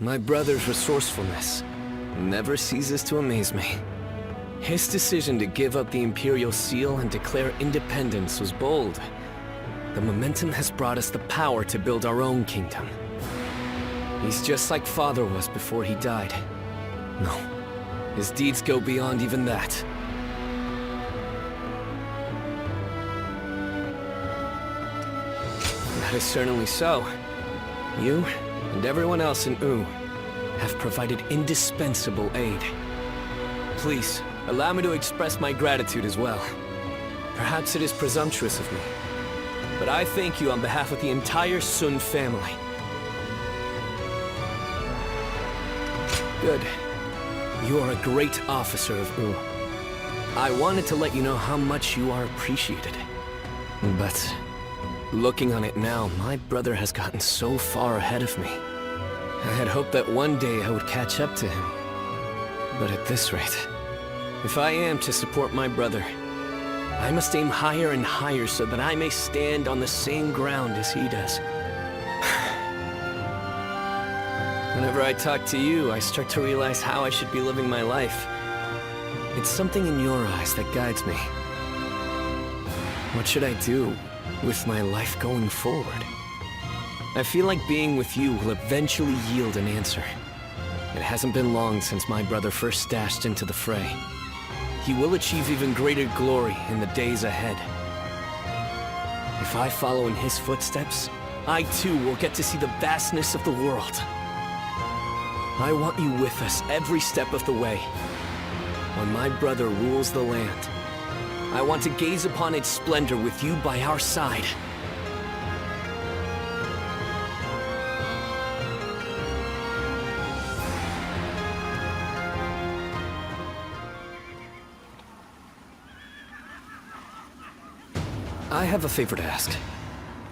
My brother's resourcefulness never ceases to amaze me. His decision to give up the Imperial Seal and declare independence was bold. The momentum has brought us the power to build our own kingdom. He's just like Father was before he died. No, his deeds go beyond even that. That is certainly so. You and everyone else in Wu have provided indispensable aid. Please, allow me to express my gratitude as well. Perhaps it is presumptuous of me, but I thank you on behalf of the entire Sun family. Good. You are a great officer of Wu. I wanted to let you know how much you are appreciated. But looking on it now, my brother has gotten so far ahead of me. I had hoped that one day I would catch up to him. But at this rate, if I am to support my brother, I must aim higher and higher so that I may stand on the same ground as he does. Whenever I talk to you, I start to realize how I should be living my life. It's something in your eyes that guides me. What should I do with my life going forward? I feel like being with you will eventually yield an answer. It hasn't been long since my brother first dashed into the fray. He will achieve even greater glory in the days ahead. If I follow in his footsteps, I too will get to see the vastness of the world. I want you with us every step of the way. When my brother rules the land, I want to gaze upon its splendor with you by our side. I have a favor to ask.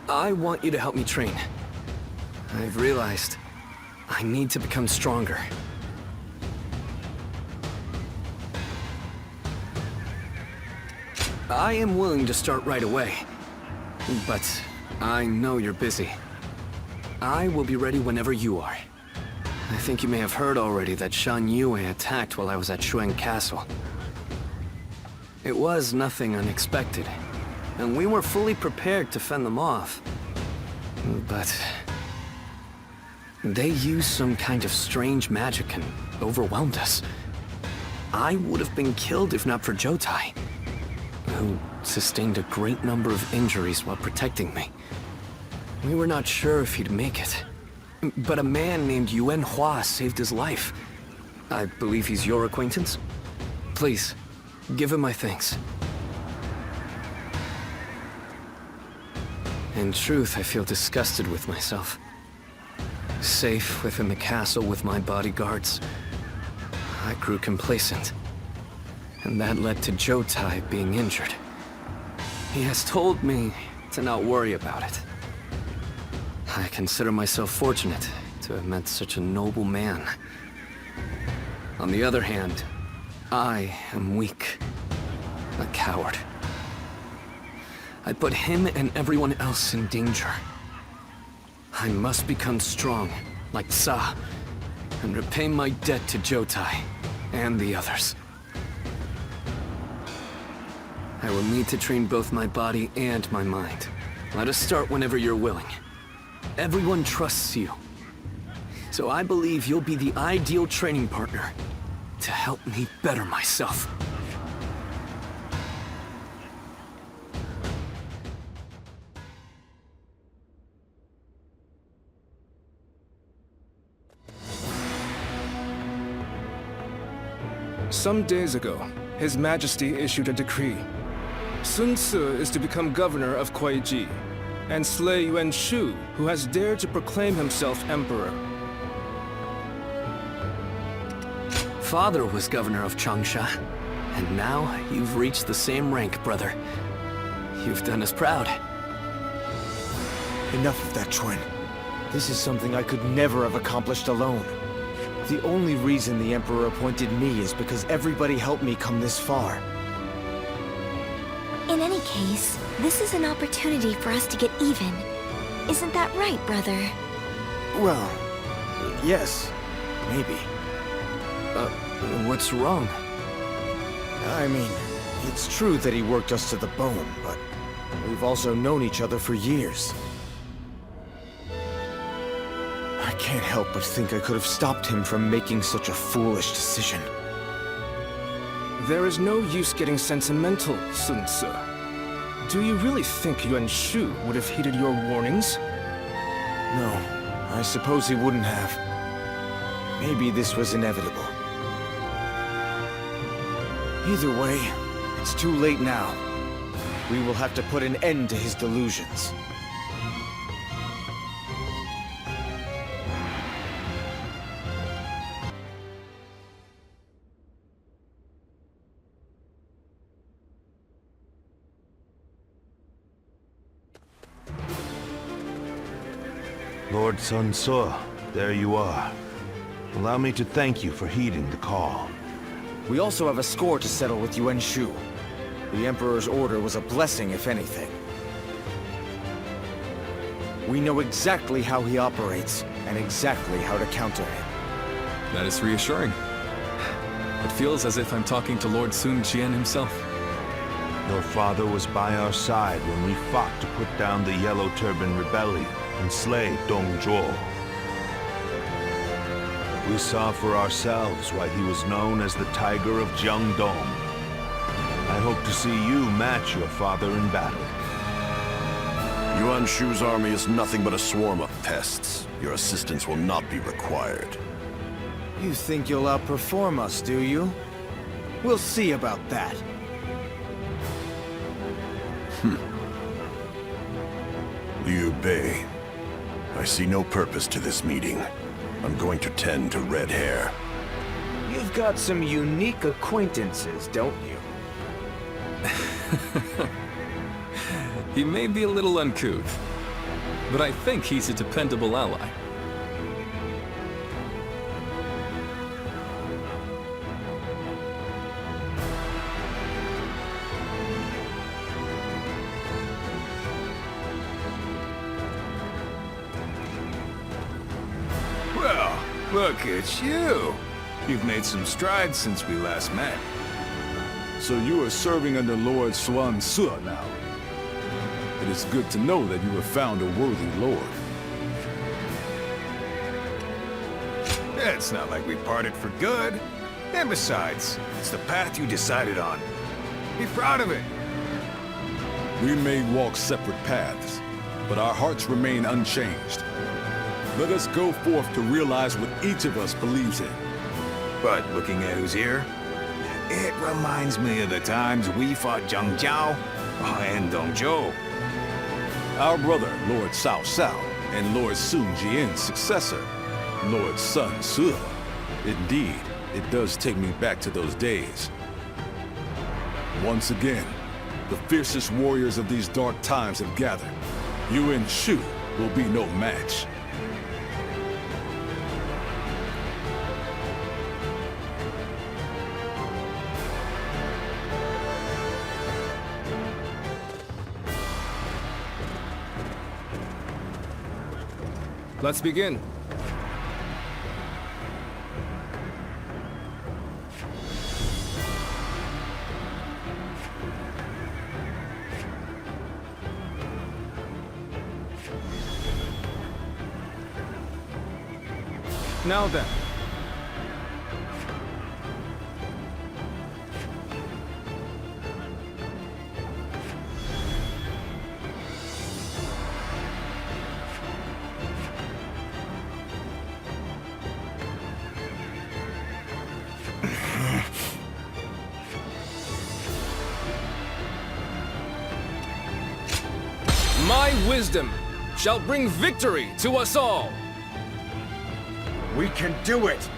I want you to help me train. I've realized I need to become stronger. I am willing to start right away, but I know you're busy. I will be ready whenever you are. I think you may have heard already that Shan Yue attacked while I was at Shuang Castle. It was nothing unexpected, and we were fully prepared to fend them off. But they used some kind of strange magic and overwhelmed us. I would have been killed if not for Jotai, who sustained a great number of injuries while protecting me. We were not sure if he'd make it, but a man named Yuan Hua saved his life. I believe he's your acquaintance? Please, give him my thanks. In truth, I feel disgusted with myself. Safe within the castle with my bodyguards, I grew complacent. And that led to Jotai being injured. He has told me to not worry about it. I consider myself fortunate to have met such a noble man. On the other hand, I am weak, a coward. I put him and everyone else in danger. I must become strong, like Sa, and repay my debt to Jotai and the others. I will need to train both my body and my mind. Let us start whenever you're willing. Everyone trusts you, so I believe you'll be the ideal training partner to help me better myself. Some days ago, His Majesty issued a decree. Sun Ce is to become governor of Kuai-ji, and slay Yuan Shu, who has dared to proclaim himself emperor. Father was governor of Changsha, and now you've reached the same rank, brother. You've done us proud. Enough of that, Chuan. This is something I could never have accomplished alone. The only reason the Emperor appointed me is because everybody helped me come this far. In any case, this is an opportunity for us to get even. Isn't that right, brother? Well, Yes, maybe. What's wrong? I mean, it's true that he worked us to the bone, but we've also known each other for years. I can't help but think I could have stopped him from making such a foolish decision. There is no use getting sentimental, Sun Tzu. Do you really think Yuan Shu would have heeded your warnings? No, I suppose he wouldn't have. Maybe this was inevitable. Either way, it's too late now. We will have to put an end to his delusions. Lord Sun Tzu, there you are. Allow me to thank you for heeding the call. We also have a score to settle with Yuan Shu. The Emperor's order was a blessing, if anything. We know exactly how he operates, and exactly how to counter him. That is reassuring. It feels as if I'm talking to Lord Sun Jian himself. Your father was by our side when we fought to put down the Yellow Turban Rebellion and slay Dong Zhuo. We saw for ourselves why he was known as the Tiger of Jiangdong. I hope to see you match your father in battle. Yuan Shu's army is nothing but a swarm of pests. Your assistance will not be required. You think you'll outperform us, do you? We'll see about that. Liu Bei, I see no purpose to this meeting. I'm going to tend to red hair. You've got some unique acquaintances, don't you? He may be a little uncouth, but I think he's a dependable ally. Well, look at you. You've made some strides since we last met. So you are serving under Lord Sun Tzu now. It is good to know that you have found a worthy lord. It's not like we parted for good. And besides, it's the path you decided on. Be proud of it. We may walk separate paths, but our hearts remain unchanged. Let us go forth to realize what each of us believes in. But looking at who's here, it reminds me of the times we fought Zhang Jiao and Dong Zhuo. Our brother, Lord Cao Cao, and Lord Sun Jian's successor, Lord Sun Tzu. Indeed, it does take me back to those days. Once again, the fiercest warriors of these dark times have gathered. Yuan Shu will be no match. Let's begin. Now then. My wisdom shall bring victory to us all. We can do it!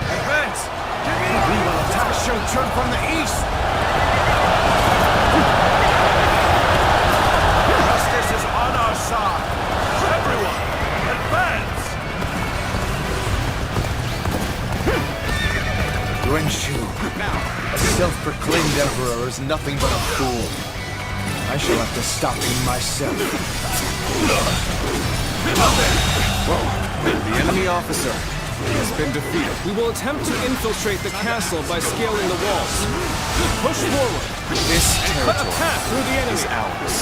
Advance! We will attack Shouchun from the east! Justice is on our side! Everyone, advance! Yuan Shu, a self-proclaimed emperor, is nothing but a fool. I shall have to stop him myself. The enemy officer has been defeated. We will attempt to infiltrate the castle by scaling the walls. Push forward. This Cut a territory path through the enemy. is ours.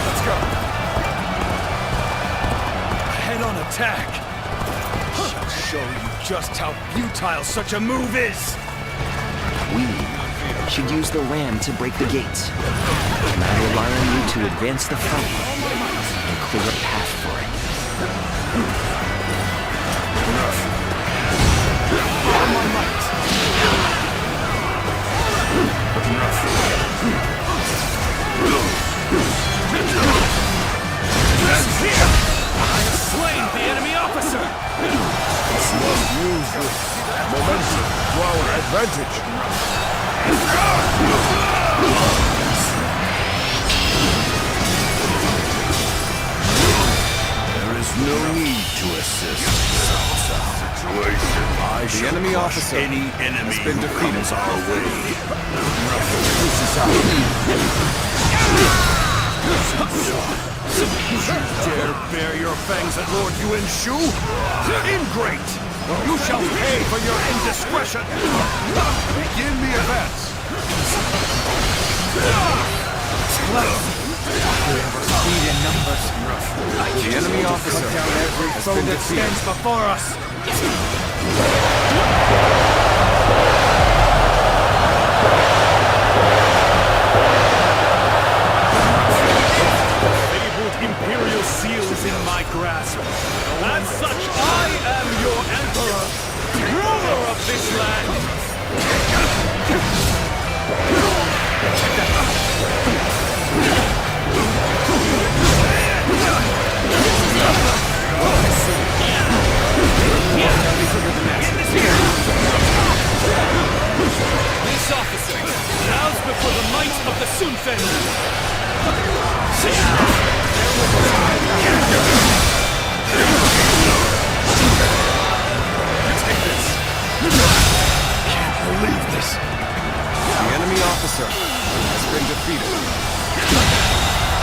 Let's go. Head on attack. Shall show you just how futile such a move is. We should use the ram to break the gates. And I rely on you to advance the fight and clear a path for it. On my might. I have slain the enemy officer. Let's use this momentum to our advantage. There is no need to assist. The enemy officer Any enemy has been defeated. our way. Dare bare your fangs at Lord Yuan Shu? Ingrate! You shall pay for your indiscretion! Begin the advance! Speed in numbers. The enemy officer Down every has foe been that defeated. stands before us. Fabled Imperial seal is in my grasp. As such, I am your Emperor, ruler of this land! This officer bows before the might of the Sun family. Take this. Can't believe this. The enemy officer has been defeated.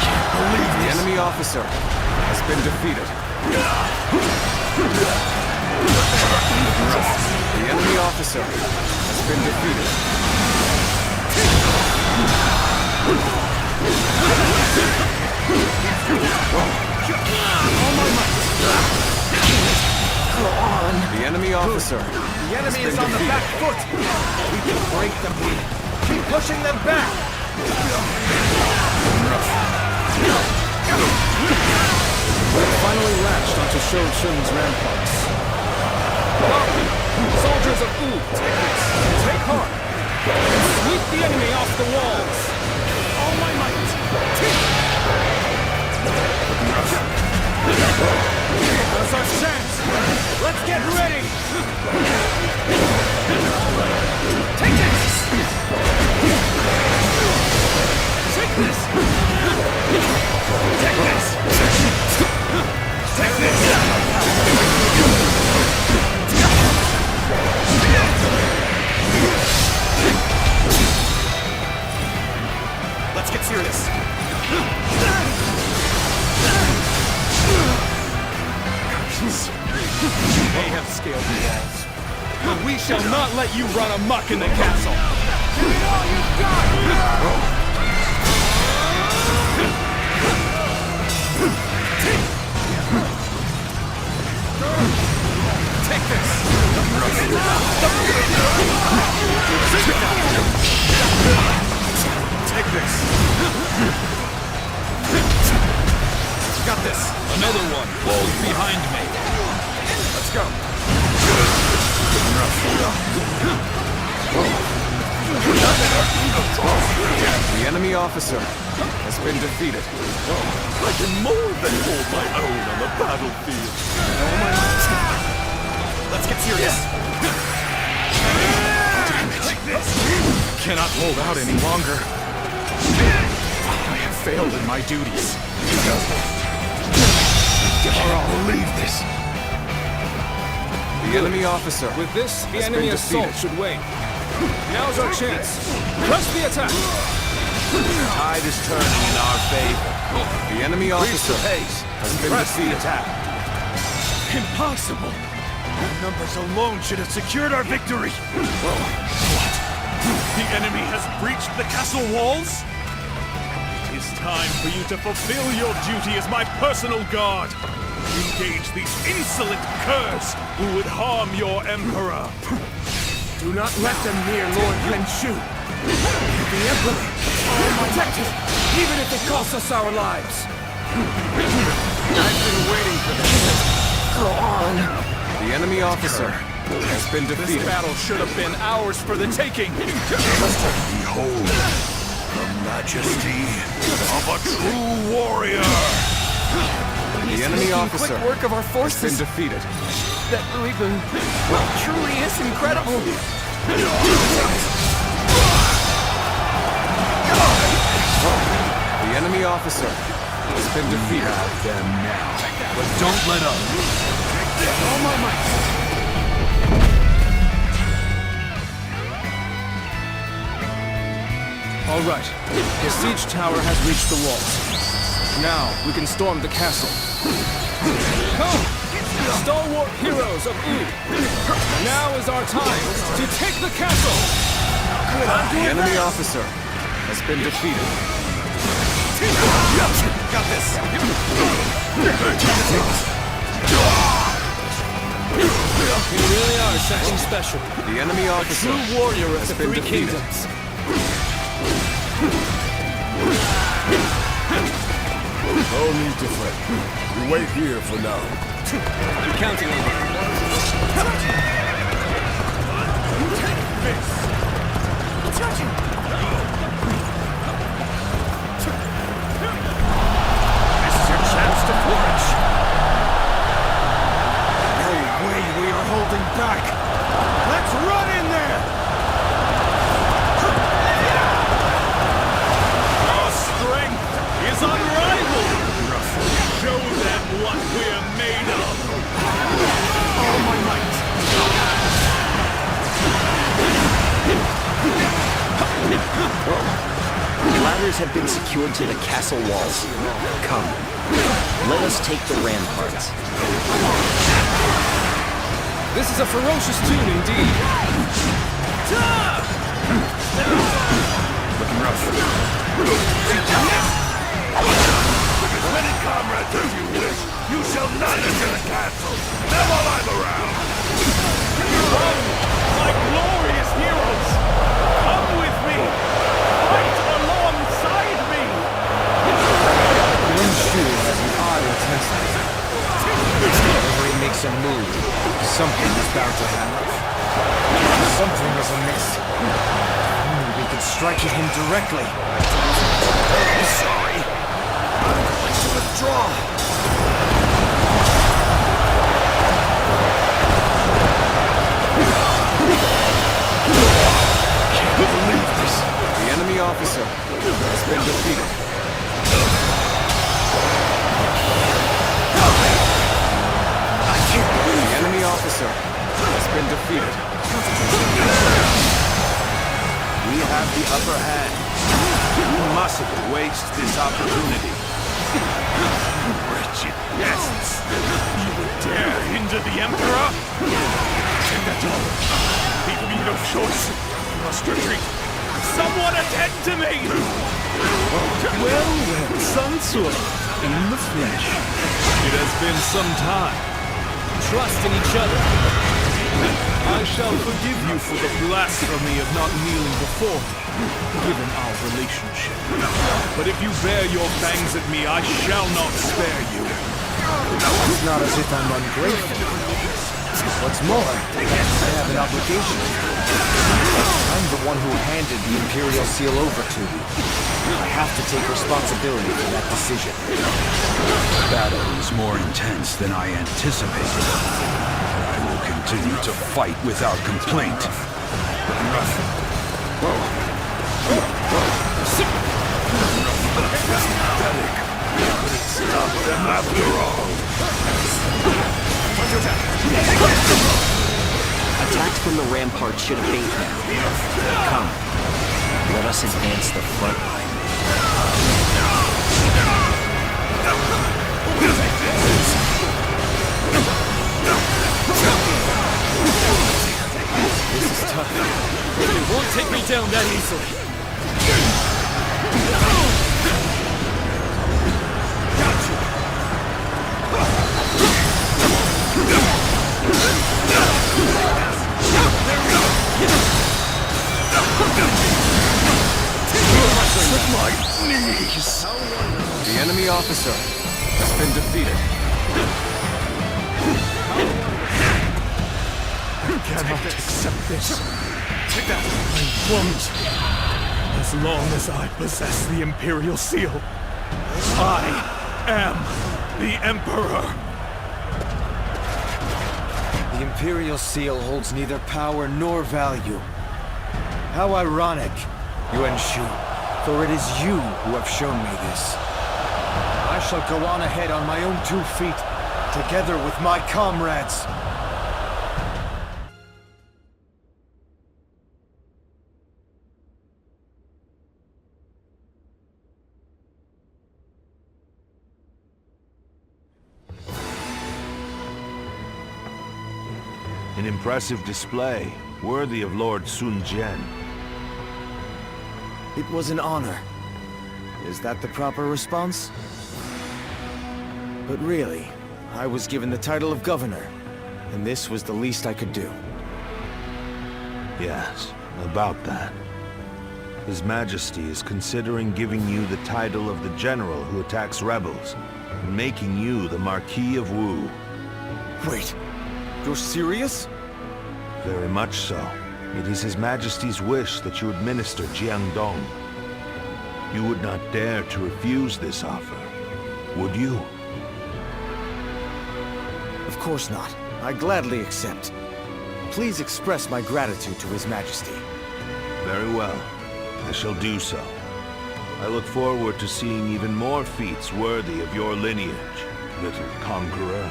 Can't believe the enemy officer has been defeated. The enemy officer has been defeated. The enemy officer. The enemy is on the back foot. We can break them here. Keep pushing them back. We're finally latched onto Shou Chun's ramparts. Soldiers of Wu, take this. Take heart. And sweep the enemy off the walls. All my might. That's our chance. Let's get ready. Take this. Take this. Take this. Take this. Let's get serious. You may have scaled the walls, but we shall not let you run amok in the castle. Give me all you've got! Take this! Take this! Got this! Another one falls behind me. Let's go. The enemy officer has been defeated. I can more than hold my own on the battlefield. Let's get serious. Cannot hold out any longer. I have failed in my duties. I'll believe this. The enemy officer. With this, the enemy assault should wait. Now's our chance. Crush the attack. Tide is turning in our favor. The enemy officer has been defeated. Impossible! Our numbers alone should have secured our victory! What? The enemy has breached the castle walls? It is time for you to fulfill your duty as my personal guard. Engage these insolent curs who would harm your emperor. Do not let them near Lord Lenshu. The emperor will protect us, even if it costs us our lives. I've been waiting for this. Go on. The enemy officer has been defeated. This battle should have been ours for the taking. Behold, the majesty of a true warrior! The enemy officer Quick work of our has forces. been defeated. That weapon truly is incredible. The enemy officer has been defeated. Have them now, but don't let up. All my might. All right. The siege tower has reached the walls. Now, we can storm the castle. Come! Stalwart heroes of Wu! Now is our time to take the castle! The enemy officer has been defeated. Got this! You really are something special. The enemy officer True warrior of has the been Three defeated. Kingdoms. No need to fret. You wait here for now. I'm counting on you. This is your chance to flourish. No way we are holding back! Let's run in there! Our strength is unrivaled. Show them what we're made of. All my might. Ladders have been secured to the castle walls. Come, let us take the ramparts. This is a ferocious tune indeed. Looking rough. As many comrades as you wish, you shall not enter the castle. Not while I'm around. My glorious heroes! Come with me! Fight alongside me! Lenshu has an odd intensity. Whenever he makes a move, something is bound to happen. Something is amiss. Only we could strike at him directly. I'm sorry. I'm going to withdraw. Can't believe this. The enemy officer has been defeated. The enemy officer has been defeated. We have the upper hand. You mustn't waste this opportunity. Wretched pests! You would dare hinder the Emperor? Take that door. Leave me no choice. You must retreat. Someone attend to me! Well, Sun Tzu, in the flesh. It has been some time. Trust in each other. I shall forgive you for the blasphemy of not kneeling before me, given our relationship. But if you bare your fangs at me, I shall not spare you. It's not as if I'm ungrateful. What's more, I have an obligation. I'm the one who handed the Imperial Seal over to you. I have to take responsibility for that decision. The battle is more intense than I anticipated. I will continue to fight without complaint. Stop them after all. Attacks from the rampart should abate now. Come, let us advance the front line. This is tough. They won't take me down that easily. The enemy officer has been defeated. I cannot accept this. Take that! I won't. As long as I possess the Imperial Seal, I am the Emperor. The Imperial Seal holds neither power nor value. How ironic, Yuan Shu, for it is you who have shown me this. I shall go on ahead on my own 2 feet, together with my comrades. An impressive display, worthy of Lord Sun Jian. It was an honor. Is that the proper response? But really, I was given the title of governor, and this was the least I could do. Yes, about that. His Majesty is considering giving you the title of the general who attacks rebels, and making you the Marquis of Wu. Wait, you're serious? Very much so. It is His Majesty's wish that you administer Jiangdong. You would not dare to refuse this offer, would you? Of course not. I gladly accept. Please express my gratitude to His Majesty. Very well. I shall do so. I look forward to seeing even more feats worthy of your lineage, little conqueror.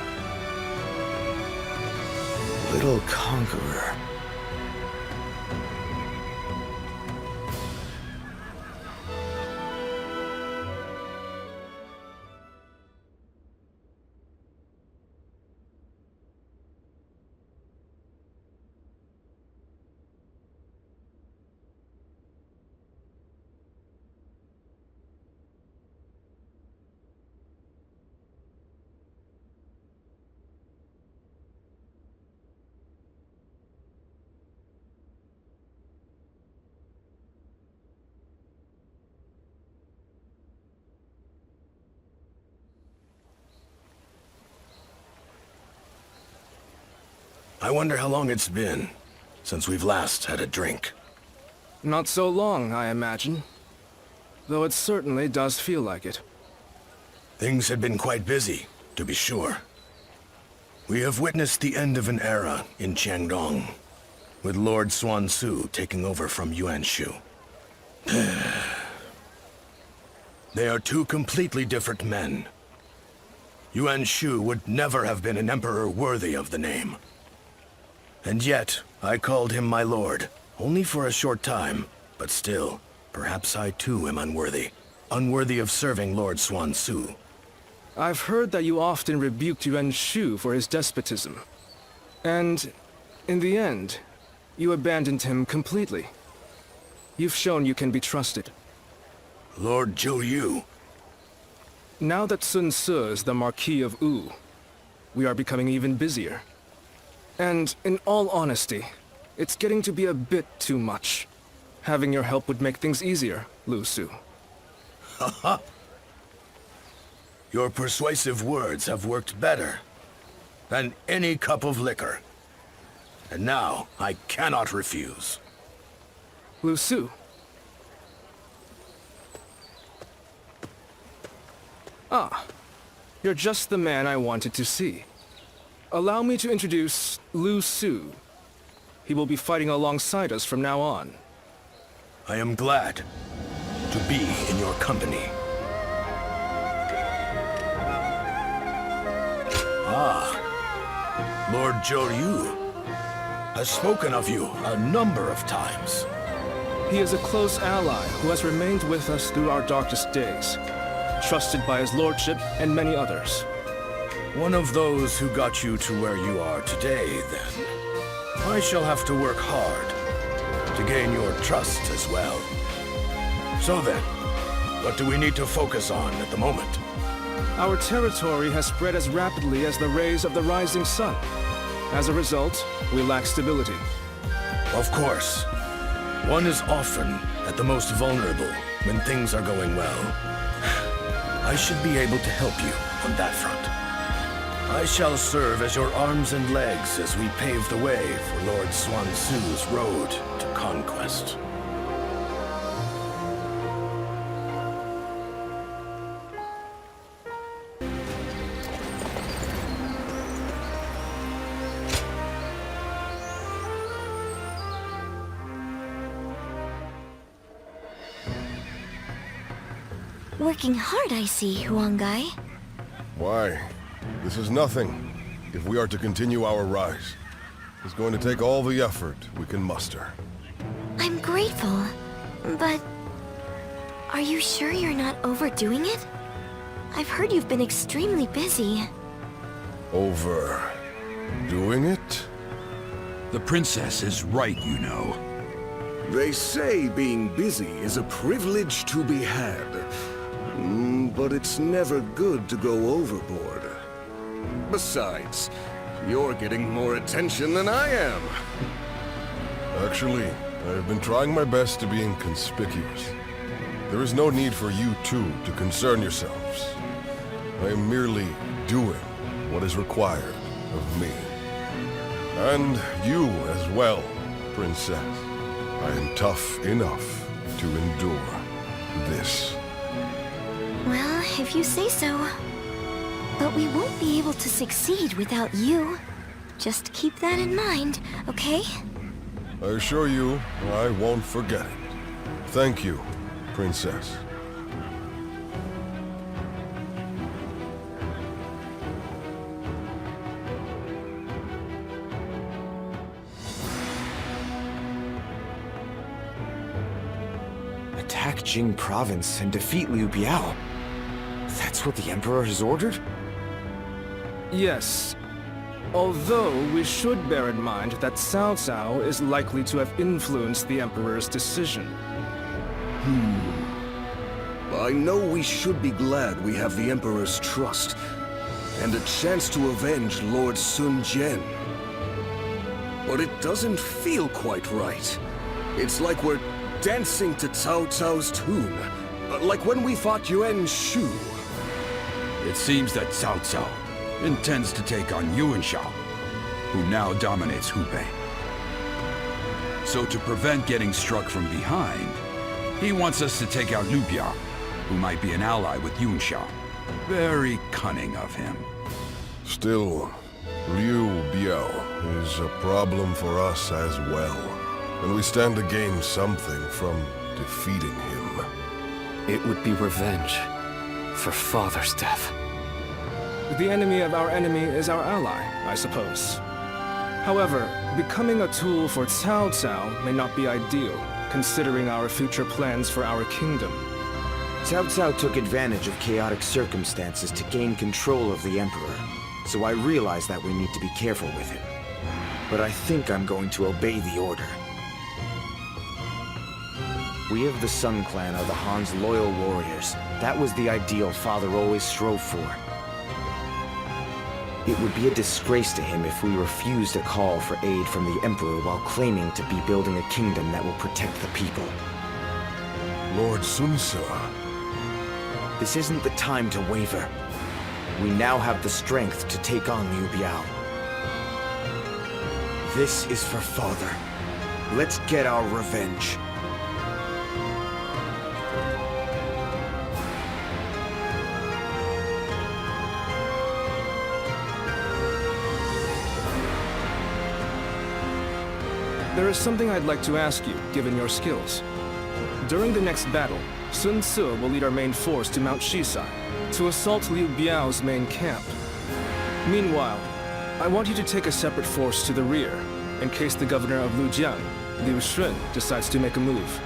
Little conqueror. I wonder how long it's been since we've last had a drink. Not so long, I imagine. Though it certainly does feel like it. Things had been quite busy, to be sure. We have witnessed the end of an era in Jiangdong, with Lord Xuan Su taking over from Yuan Shu. They are 2 completely different men. Yuan Shu would never have been an emperor worthy of the name. And yet, I called him my lord, only for a short time, but still, perhaps I too am unworthy. Unworthy of serving Lord Xuan Su. I've heard that you often rebuked Yuan Shu for his despotism. And, in the end, you abandoned him completely. You've shown you can be trusted. Lord Zhou Yu. Now that Sun Ce is the Marquis of Wu, we are becoming even busier. And, in all honesty, it's getting to be a bit too much. Having your help would make things easier, Lu Su. Haha. Your persuasive words have worked better than any cup of liquor. And now, I cannot refuse. Lu Su. Ah, you're just the man I wanted to see. Allow me to introduce Lu Su. He will be fighting alongside us from now on. I am glad to be in your company. Ah, Lord Zhou Yu. has spoken of you a number of times. He is a close ally who has remained with us through our darkest days, trusted by his lordship and many others. One of those who got you to where you are today, then. I shall have to work hard to gain your trust as well. So then, what do we need to focus on at the moment? Our territory has spread as rapidly as the rays of the rising sun. As a result, we lack stability. Of course. One is often at the most vulnerable when things are going well. I should be able to help you on that front. I shall serve as your arms and legs as we pave the way for Lord Swan Tzu's road to conquest. Working hard, I see, Huangai. Why? This is nothing. If we are to continue our rise, it's going to take all the effort we can muster. I'm grateful, but... Are you sure you're not overdoing it? I've heard you've been extremely busy. Overdoing it? The princess is right, you know. They say being busy is a privilege to be had. But it's never good to go overboard. Besides, you're getting more attention than I am. Actually, I have been trying my best to be inconspicuous. There is no need for you two to concern yourselves. I am merely doing what is required of me. And you as well, Princess. I am tough enough to endure this. Well, if you say so. But we won't be able to succeed without you. Just keep that in mind, okay? I assure you, I won't forget it. Thank you, Princess. Attack Jing Province and defeat Liu Biao. That's what the Emperor has ordered? Yes. Although we should bear in mind that Cao Cao is likely to have influenced the Emperor's decision. I know we should be glad we have the Emperor's trust, and a chance to avenge Lord Sun Jian. But it doesn't feel quite right. It's like we're dancing to Cao Cao's tune, like when we fought Yuan Shu. It seems that Cao Cao intends to take on Yuan Shao, who now dominates Hubei. So to prevent getting struck from behind, he wants us to take out Liu Biao, who might be an ally with Yuan Shao. Very cunning of him. Still, Liu Biao is a problem for us as well. And we stand to gain something from defeating him. It would be revenge for Father's death. The enemy of our enemy is our ally, I suppose. However, becoming a tool for Cao Cao may not be ideal, considering our future plans for our kingdom. Cao Cao took advantage of chaotic circumstances to gain control of the Emperor, so I realize that we need to be careful with him. But I think I'm going to obey the order. We of the Sun Clan are the Han's loyal warriors. That was the ideal Father always strove for. It would be a disgrace to him if we refused a call for aid from the Emperor while claiming to be building a kingdom that will protect the people. Lord Sun Ce. This isn't the time to waver. We now have the strength to take on Liu Biao. This is for Father. Let's get our revenge. There is something I'd like to ask you, given your skills. During the next battle, Sun Ce will lead our main force to Mount Shisai, to assault Liu Biao's main camp. Meanwhile, I want you to take a separate force to the rear, in case the governor of Lujiang, Liu Shun, decides to make a move.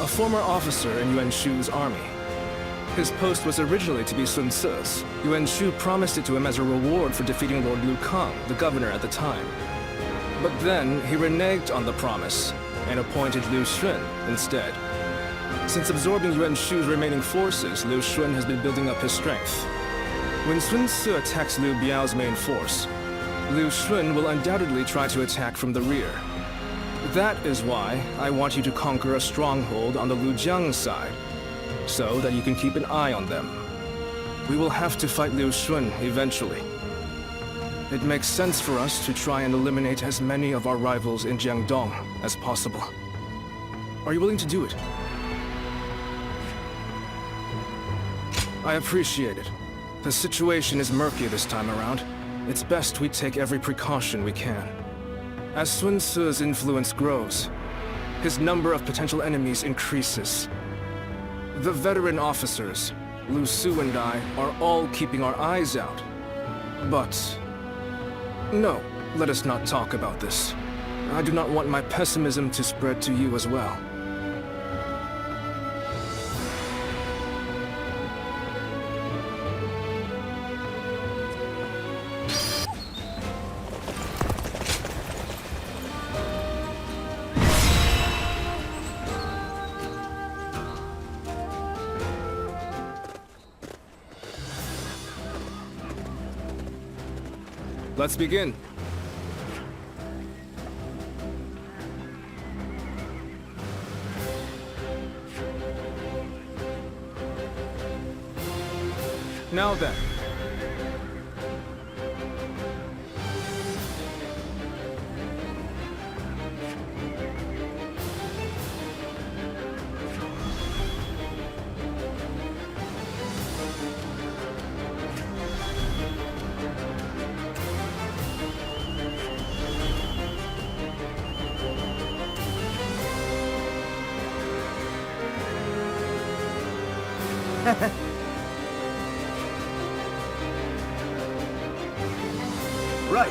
A former officer in Yuan Shu's army. His post was originally to be Sun Ce's. Yuan Shu promised it to him as a reward for defeating Lord Lu Kang, the governor at the time. But then he reneged on the promise and appointed Liu Shun instead. Since absorbing Yuan Shu's remaining forces, Liu Shun has been building up his strength. When Sun Ce attacks Liu Biao's main force, Liu Shun will undoubtedly try to attack from the rear. That is why I want you to conquer a stronghold on the Lujiang side, so that you can keep an eye on them. We will have to fight Liu Shun eventually. It makes sense for us to try and eliminate as many of our rivals in Jiangdong as possible. Are you willing to do it? I appreciate it. The situation is murky this time around. It's best we take every precaution we can. As Sun Ce's influence grows, his number of potential enemies increases. The veteran officers, Lu Su and I, are all keeping our eyes out. But... no, let us not talk about this. I do not want my pessimism to spread to you as well. Let's begin. Now then. Right.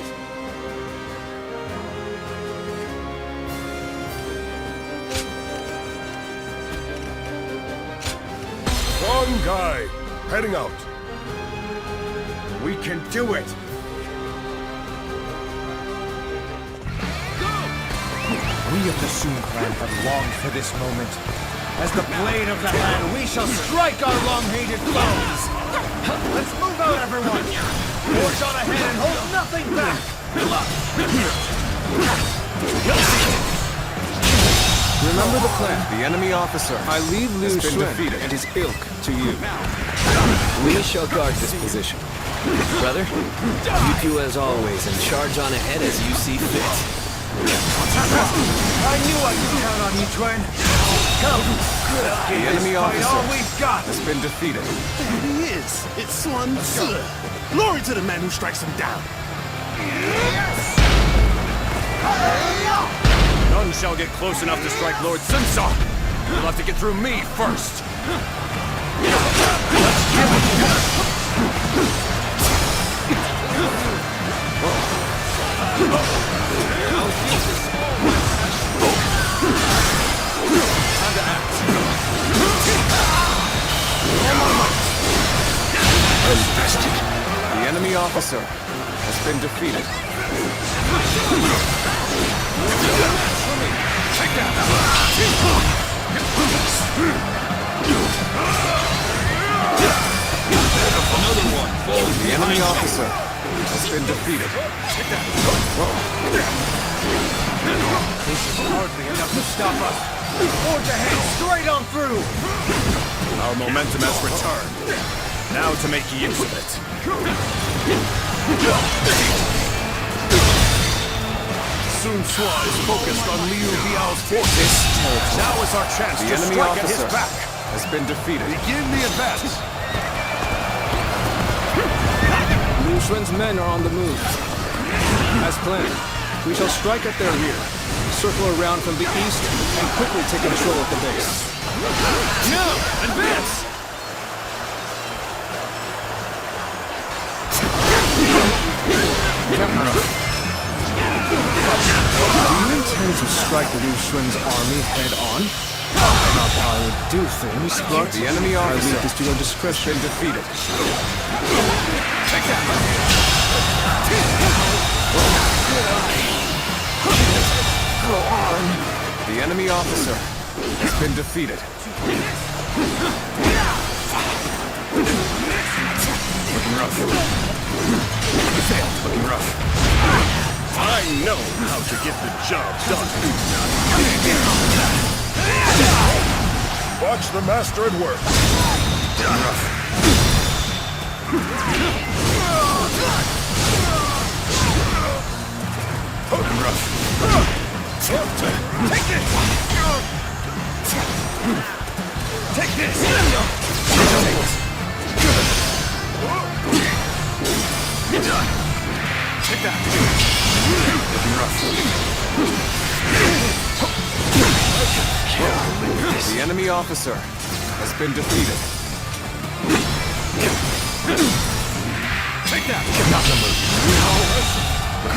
One guy, heading out. We can do it! We of the Sun clan have longed for this moment. As the blade of the hand, we shall strike our long-hated foes! Let's move out, everyone! Forge on ahead and hold nothing back! Remember the plan. The enemy officer I leave Liu has been Shun defeated. and his ilk to you. We shall guard this position. Brother, you do as always and charge on ahead as you see fit. I knew I could count on you, twin! Come! The enemy officer all we've got! has been defeated. There he is! It's Sun Ce! Glory to the man who strikes him down! None shall get close enough to strike Lord Sun Ce. You'll have to get through me first. The enemy officer has been defeated. The enemy officer has been defeated. This is hardly enough to stop us! Forge ahead, straight on through! Our momentum has returned. Now to make use of it. Sun Ce is focused on Liu Biao's forces. Now is our chance The to enemy strike at his officer back. has been defeated. Begin the advance. Liu Shun's men are on the move. As planned, we shall strike at their rear, circle around from the east, and quickly take control of the base. Now, advance! Do you intend to strike Liu Shun's army head-on? Not how I would do things, but The enemy I officer leave this to your discretion. been defeated. Take that! Go on. The enemy officer has been defeated. Looking rough. Looking rough. I know how to get the job done. Watch the master at work. Looking rough. Looking rough. Take this! Take this! Take that! Looking rough. The enemy officer has been defeated. Take that! Not the move.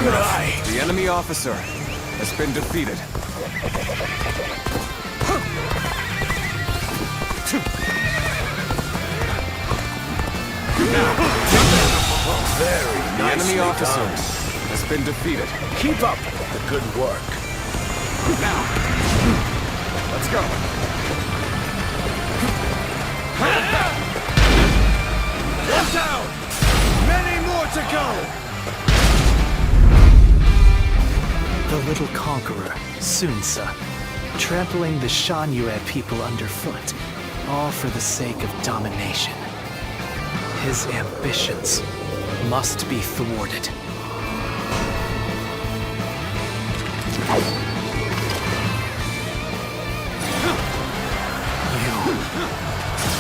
Good eye. The enemy officer has been defeated. Very The enemy officer has been defeated. Keep up the good work. Now, let's go. One down! Many more to go! The little conqueror, Sun Ce, trampling the Shan Yue people underfoot, all for the sake of domination. His ambitions must be thwarted.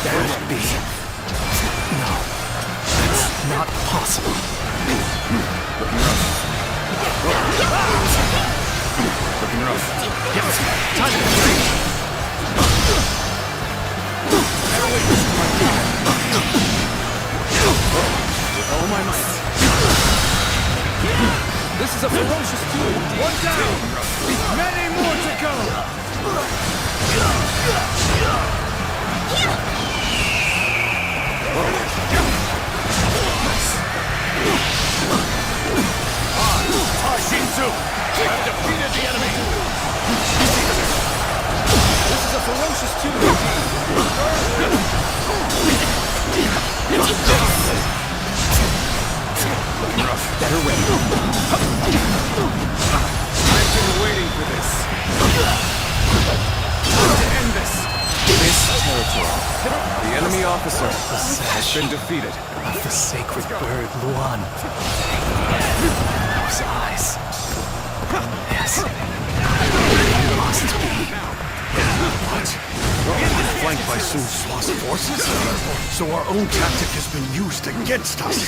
Can't be. No, it's not possible. Looking rough. Yes, time to break. With all my might. This is a ferocious duel. One down. Many more to go. Shinsu, have defeated the enemy. This is a ferocious duel. Better win. I've been waiting for this. Time to end this. This territory. The enemy officer has been defeated. Of the sacred bird Luan. Those eyes. Yes. They must be. What? We're flanked by Sun Ce's forces? So our own tactic has been used against us.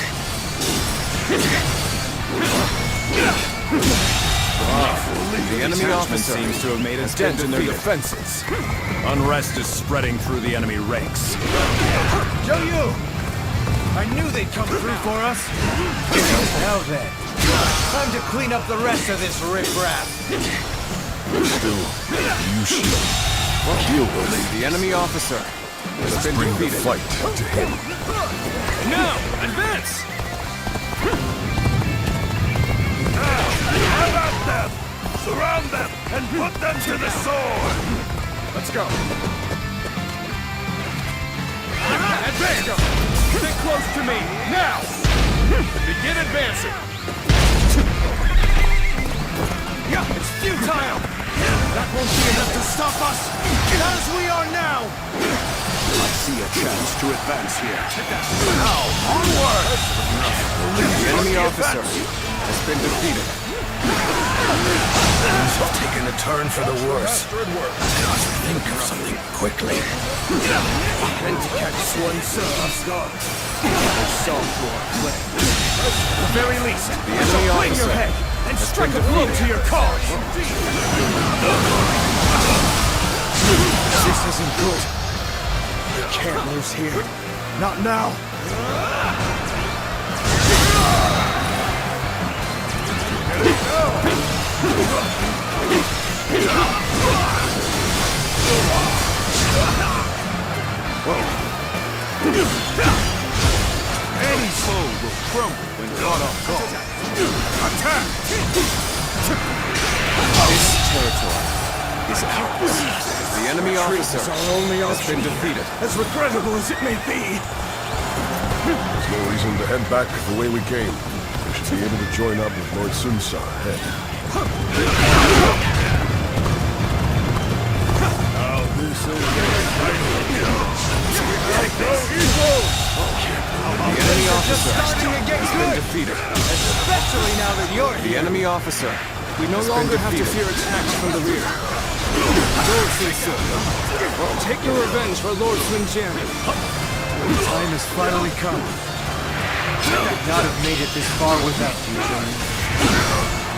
The enemy officer seems to have made a dent in their defenses. Unrest is spreading through the enemy ranks. Zhou Yu! I knew they'd come through for us. Now then, time to clean up the rest of this riffraff. Still, you should. The enemy officer has been Bring the defeated. fight to him. Now, advance! How about them? Surround them and put them to the sword! Let's go. Advance! Stick close to me, now! Begin advancing! It's futile! That won't be enough to stop us! As we are now! I see a chance to advance here. Now, onward! The enemy officer has been defeated. Things have taken a turn for the worse. I must think of something quickly. And to catch Sun Ce off guard. Solve your plan. At the very least, The I shall enemy fling your officer head and has strike been a blow defeated. to your cause. This isn't good. We can't lose here. Not now. Any foe will crumble when caught off guard. Attack! This territory is ours. The enemy officer has been defeated. As regrettable as it may be. There's no reason to head back the way we came. We should be able to join up with Lord Sunsa ahead. Now this is The enemy officer has been defeated. Especially now that you're The enemy officer We no longer have to fear attacks from the rear. Lord Sunsa, take your revenge for Lord Sunjian. The time has finally come. I could not have made it this far without you, Johnny.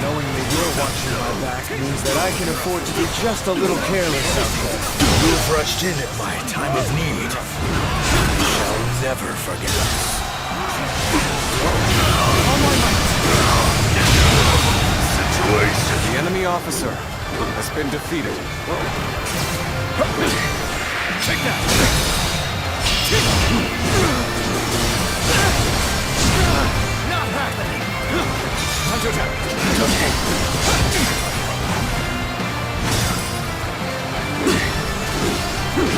Knowing that you're watching my back means that I can afford to be just a little careless out there. You've rushed in at my time of need. You shall never forget us. The enemy officer has been defeated. Take that! Not happening! Time to attack!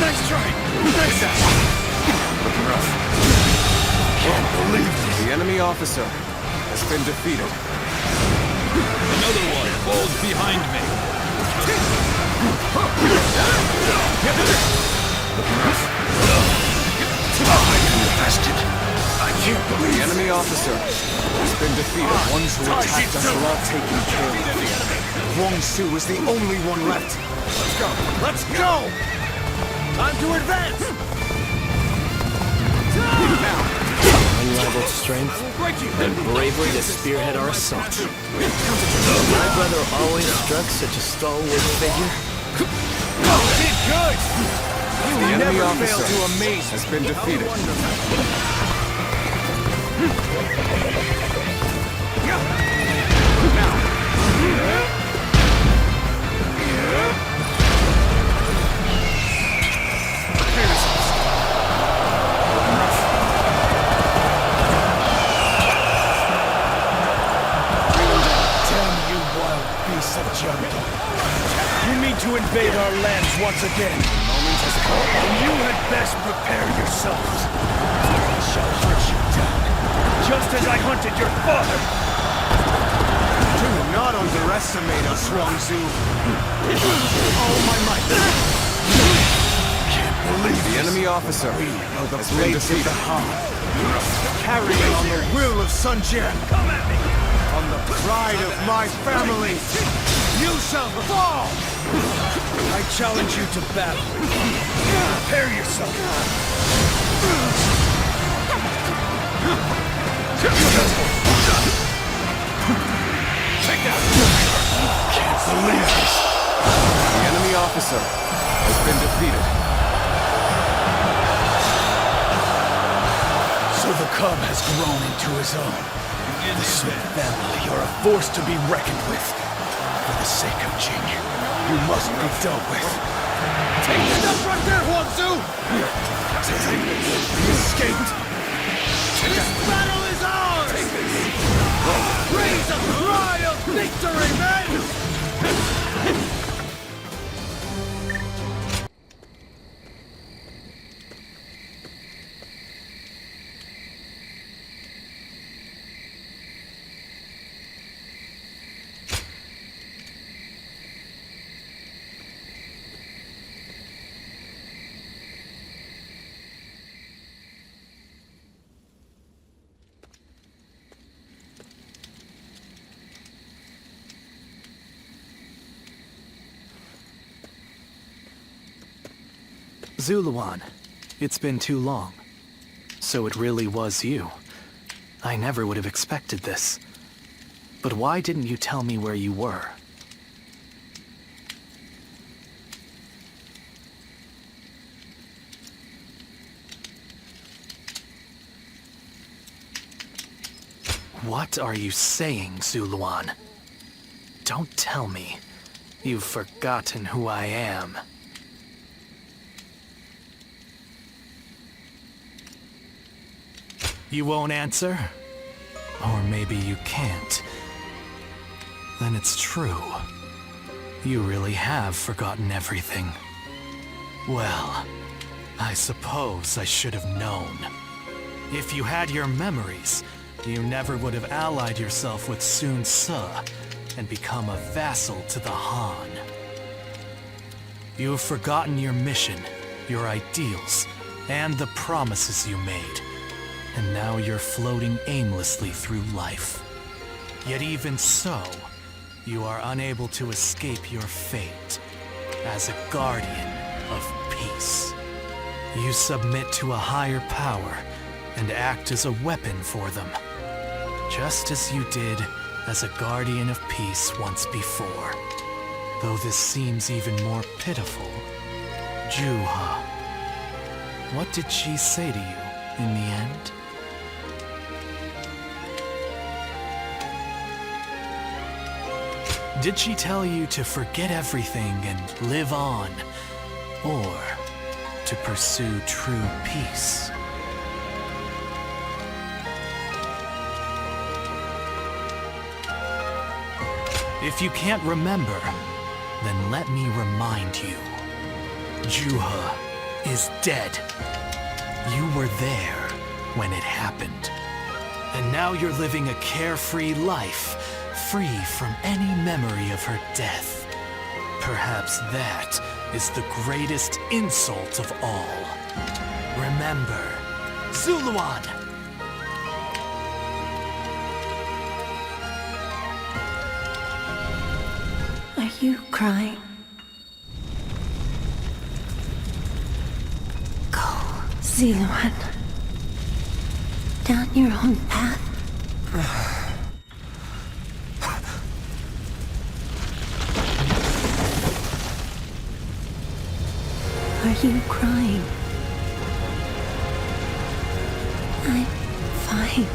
Nice try! Nice shot! Looking rough. Can't believe this. The enemy officer has been defeated. Another one falls behind me. I can't believe The enemy officer has been defeated. The ones who attacked us are all taken care of. Wong Su is the only one left. Let's go! Let's go! Time to advance! Unrivaled strength and bravery to spearhead our assault. My brother always struck such a stalwart figure. Did good! The enemy Never fail officer to amaze has been defeated. You mean to invade our lands once again? The moment has come. And you had best prepare yourselves. I shall hunt you down, just as I hunted your father. Do not underestimate us, Wong Su. All my might. Can't believe The enemy officer Are the has been blades of defeated. the Han, carrying on the will of Sun Jian. Come at me! On the pride of my family, you shall fall! I challenge you to battle. Prepare yourself. Take that! Can't believe this. The enemy officer has been defeated. So the cub has grown into his own. The Sun family are a force to be reckoned with. For the sake of Jing, you must be dealt with. Take step right there, Huang Su! He escaped! This battle is ours! Raise a cry of victory, men! Zuluan, it's been too long. So it really was you. I never would have expected this. But why didn't you tell me where you were? What are you saying, Zuluan? Don't tell me you've forgotten who I am. You won't answer? Or maybe you can't. Then it's true. You really have forgotten everything. Well, I suppose I should have known. If you had your memories, you never would have allied yourself with Sun Ce and become a vassal to the Han. You have forgotten your mission, your ideals, and the promises you made. And now you're floating aimlessly through life. Yet even so, you are unable to escape your fate as a guardian of peace. You submit to a higher power and act as a weapon for them, just as you did as a guardian of peace once before. Though this seems even more pitiful, Juha, what did she say to you in the end? Did she tell you to forget everything and live on, or to pursue true peace? If you can't remember, then let me remind you. Juha is dead. You were there when it happened. And now you're living a carefree life, free from any memory of her death. Perhaps that is the greatest insult of all. Remember, Zuluan! Are you crying? Go, Zuluan. Down your own path. Are you crying? I'm fine.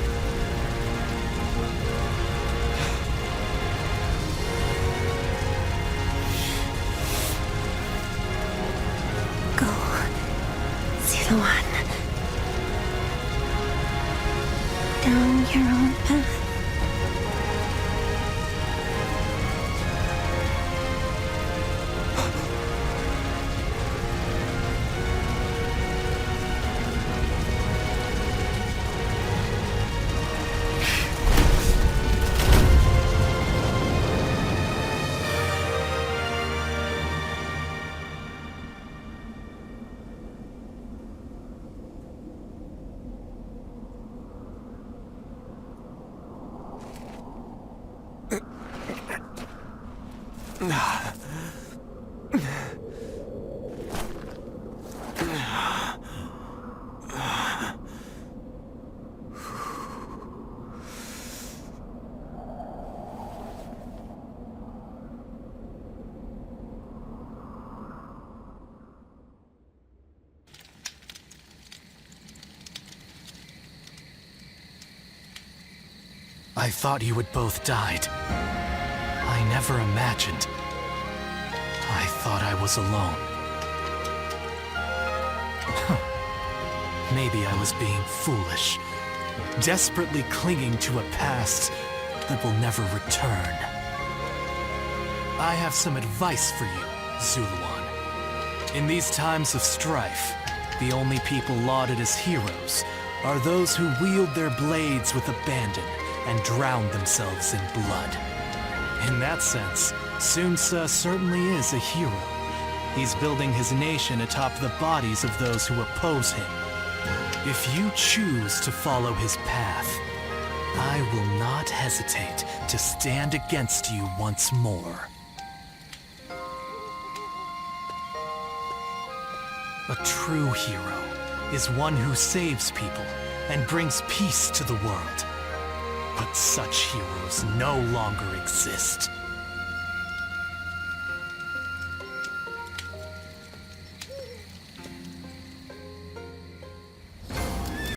Go, Zuluan. Down your own path. I thought you had both died. I never imagined. I thought I was alone. Maybe I was being foolish, desperately clinging to a past that will never return. I have some advice for you, Zuluan. In these times of strife, the only people lauded as heroes are those who wield their blades with abandon and drown themselves in blood. In that sense, Sun Ce certainly is a hero. He's building his nation atop the bodies of those who oppose him. If you choose to follow his path, I will not hesitate to stand against you once more. A true hero is one who saves people and brings peace to the world. But such heroes no longer exist.